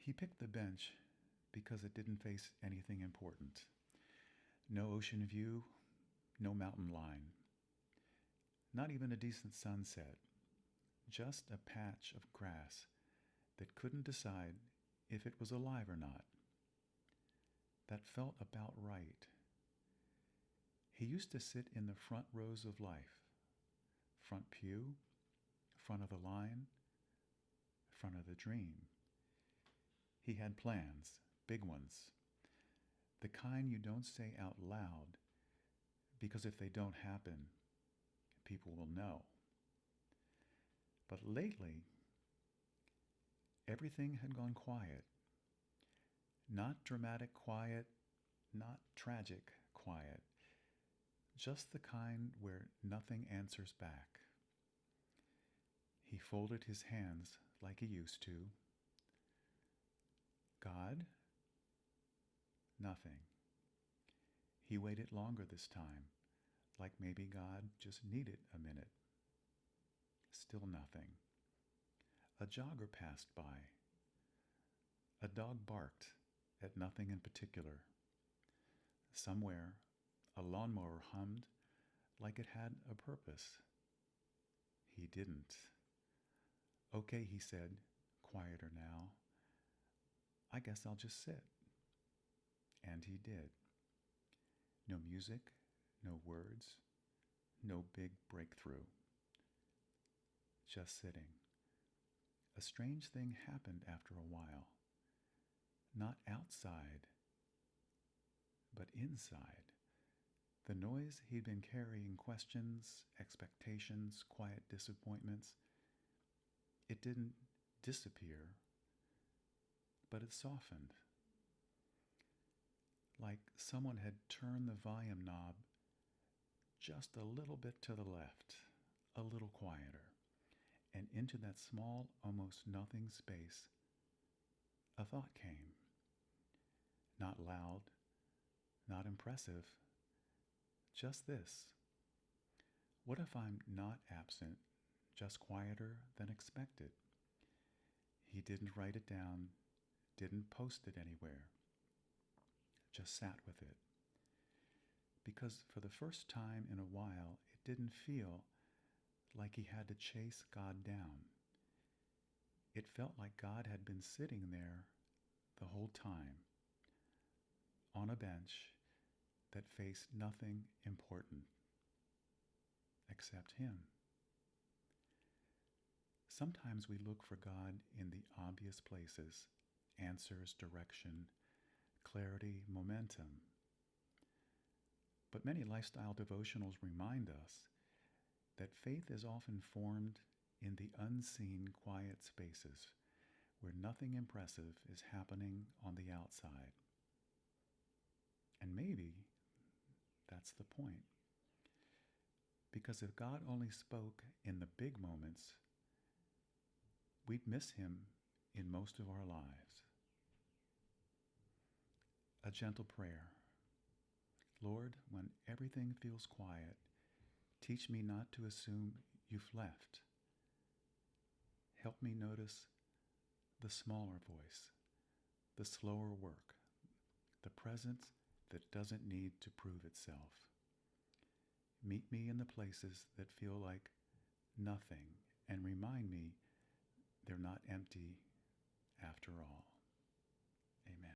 He picked the bench because it didn't face anything important. No ocean view, no mountain line. Not even a decent sunset. Just a patch of grass that couldn't decide if it was alive or not. That felt about right. He used to sit in the front rows of life. Front pew, front of the line, front of the dream. He had plans, big ones. The kind you don't say out loud, because if they don't happen, people will know. But lately, everything had gone quiet. Not dramatic quiet, not tragic quiet. Just the kind where nothing answers back. He folded his hands like he used to. God? Nothing. He waited longer this time, like maybe God just needed a minute. Still nothing. A jogger passed by. A dog barked at nothing in particular. Somewhere, a lawnmower hummed like it had a purpose. He didn't. Okay, he said, quieter now. I guess I'll just sit. And he did. No music, no words, no big breakthrough. Just sitting. A strange thing happened after a while. Not outside, but inside. The noise he'd been carrying, questions, expectations, quiet disappointments, it didn't disappear, but it softened. Like someone had turned the volume knob just a little bit to the left, a little quieter, and into that small, almost nothing space, a thought came. Not loud, not impressive, just this. What if I'm not absent, just quieter than expected? He didn't write it down, didn't post it anywhere, just sat with it. Because for the first time in a while, it didn't feel like he had to chase God down. It felt like God had been sitting there the whole time, on a bench that faced nothing important except him. Sometimes we look for God in the obvious places, answers, direction, clarity, momentum. But many lifestyle devotionals remind us that faith is often formed in the unseen, quiet spaces where nothing impressive is happening on the outside. And maybe that's the point. Because if God only spoke in the big moments, we'd miss him in most of our lives. A gentle prayer. Lord, when everything feels quiet, teach me not to assume you've left. Help me notice the smaller voice, the slower work, the presence that doesn't need to prove itself. Meet me in the places that feel like nothing and remind me they're not empty after all.